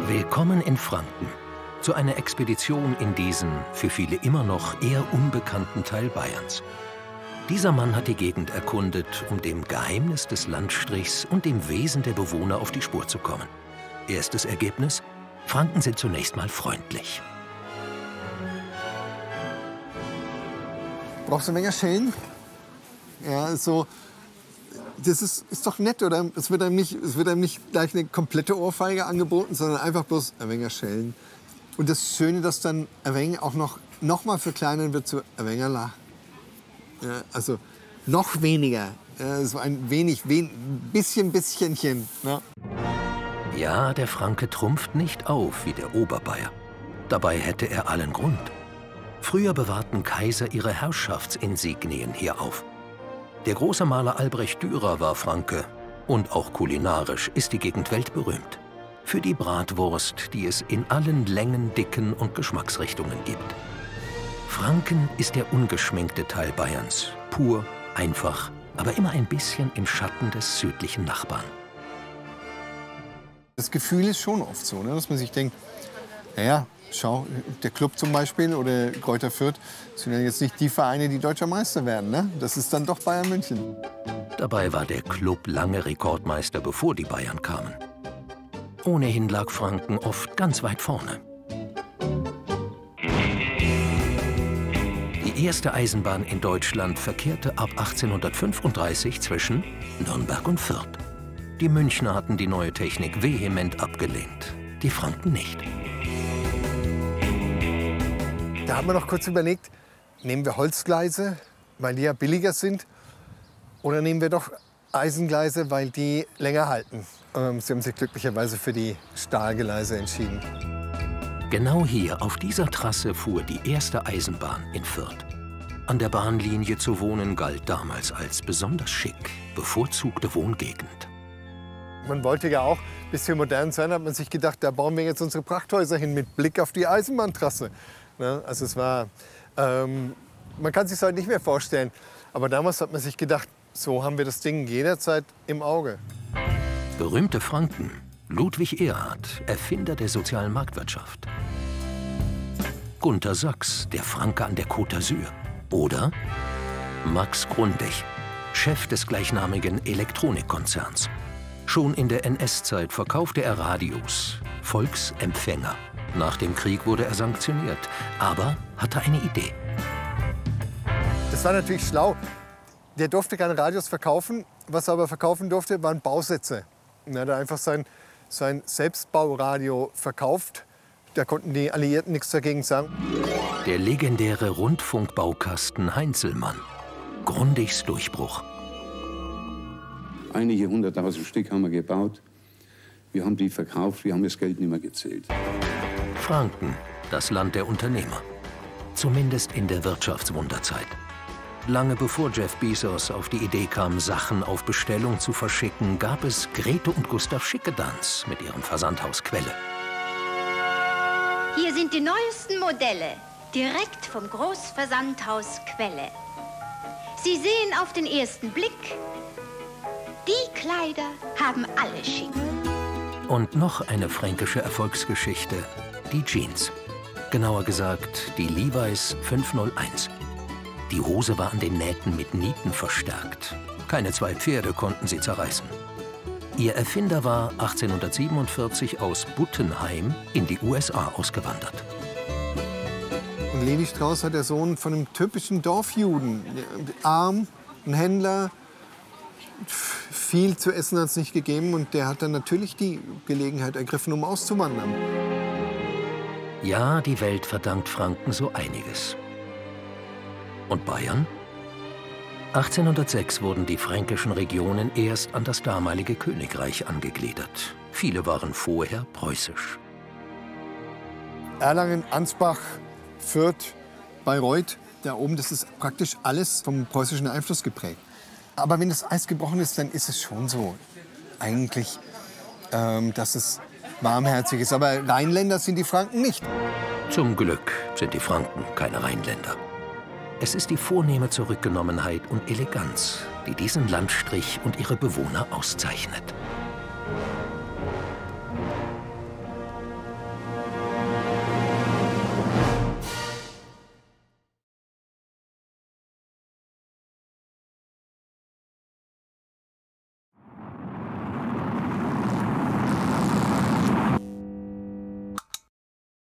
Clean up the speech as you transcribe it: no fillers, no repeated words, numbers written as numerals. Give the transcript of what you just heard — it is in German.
Willkommen in Franken, zu einer Expedition in diesen, für viele immer noch eher unbekannten Teil Bayerns. Dieser Mann hat die Gegend erkundet, um dem Geheimnis des Landstrichs und dem Wesen der Bewohner auf die Spur zu kommen. Erstes Ergebnis: Franken sind zunächst mal freundlich. Brauchst du ein wenig Schellen? Ja, so. Das ist doch nett, oder? Es wird einem nicht gleich eine komplette Ohrfeige angeboten, sondern einfach bloß ein wenig Schellen. Und das Schöne, dass dann ein wenig auch noch mal verkleinern wird zu ein wenig la. Ja, also noch weniger. Ja, so ein bisschen. Ne? Ja, der Franke trumpft nicht auf wie der Oberbayer. Dabei hätte er allen Grund. Früher bewahrten Kaiser ihre Herrschaftsinsignien hier auf. Der große Maler Albrecht Dürer war Franke. Und auch kulinarisch ist die Gegend weltberühmt. Für die Bratwurst, die es in allen Längen, Dicken und Geschmacksrichtungen gibt. Franken ist der ungeschminkte Teil Bayerns. Pur, einfach, aber immer ein bisschen im Schatten des südlichen Nachbarn. Das Gefühl ist schon oft so, ne, dass man sich denkt, naja, schau, der Club zum Beispiel oder Greuther Fürth sind ja jetzt nicht die Vereine, die deutscher Meister werden. Ne? Das ist dann doch Bayern München. Dabei war der Club lange Rekordmeister, bevor die Bayern kamen. Ohnehin lag Franken oft ganz weit vorne. Die erste Eisenbahn in Deutschland verkehrte ab 1835 zwischen Nürnberg und Fürth. Die Münchner hatten die neue Technik vehement abgelehnt, die Franken nicht. Da haben wir noch kurz überlegt, nehmen wir Holzgleise, weil die ja billiger sind, oder nehmen wir doch Eisengleise, weil die länger halten. Sie haben sich glücklicherweise für die Stahlgleise entschieden. Genau hier, auf dieser Trasse, fuhr die erste Eisenbahn in Fürth. An der Bahnlinie zu wohnen galt damals als besonders schick, bevorzugte Wohngegend. Man wollte ja auch ein bisschen modern sein, hat man sich gedacht, da bauen wir jetzt unsere Prachthäuser hin mit Blick auf die Eisenbahntrasse. Ne? Also es war, man kann sich es heute nicht mehr vorstellen, aber damals hat man sich gedacht, so haben wir das Ding jederzeit im Auge. Berühmte Franken: Ludwig Erhard, Erfinder der sozialen Marktwirtschaft. Gunter Sachs, der Franke an der Côte d'Azur. Oder Max Grundig, Chef des gleichnamigen Elektronikkonzerns. Schon in der NS-Zeit verkaufte er Radios, Volksempfänger. Nach dem Krieg wurde er sanktioniert, aber hatte eine Idee. Das war natürlich schlau. Der durfte keine Radios verkaufen. Was er aber verkaufen durfte, waren Bausätze. Er hat einfach sein Selbstbauradio verkauft. Da konnten die Alliierten nichts dagegen sagen. Der legendäre Rundfunkbaukasten Heinzelmann. Grundigs Durchbruch. Einige 100.000 Stück haben wir gebaut. Wir haben die verkauft, wir haben das Geld nicht mehr gezählt. Franken, das Land der Unternehmer. Zumindest in der Wirtschaftswunderzeit. Lange bevor Jeff Bezos auf die Idee kam, Sachen auf Bestellung zu verschicken, gab es Grete und Gustav Schickedanz mit ihrem Versandhaus Quelle. Hier sind die neuesten Modelle, direkt vom Großversandhaus Quelle. Sie sehen auf den ersten Blick, die Kleider haben alle schick. Und noch eine fränkische Erfolgsgeschichte, die Jeans. Genauer gesagt, die Levi's 501. Die Hose war an den Nähten mit Nieten verstärkt. Keine zwei Pferde konnten sie zerreißen. Ihr Erfinder war 1847 aus Buttenheim in die USA ausgewandert. Und Levi Strauss war der Sohn von einem typischen Dorfjuden. Arm, ein Händler, viel zu essen hat es nicht gegeben. Und der hat dann natürlich die Gelegenheit ergriffen, um auszuwandern. Ja, die Welt verdankt Franken so einiges. Und Bayern? 1806 wurden die fränkischen Regionen erst an das damalige Königreich angegliedert. Viele waren vorher preußisch. Erlangen, Ansbach, Fürth, Bayreuth, da oben, das ist praktisch alles vom preußischen Einfluss geprägt. Aber wenn das Eis gebrochen ist, dann ist es schon so, eigentlich, dass es warmherzig ist. Aber Rheinländer sind die Franken nicht. Zum Glück sind die Franken keine Rheinländer. Es ist die vornehme Zurückgenommenheit und Eleganz, die diesen Landstrich und ihre Bewohner auszeichnet.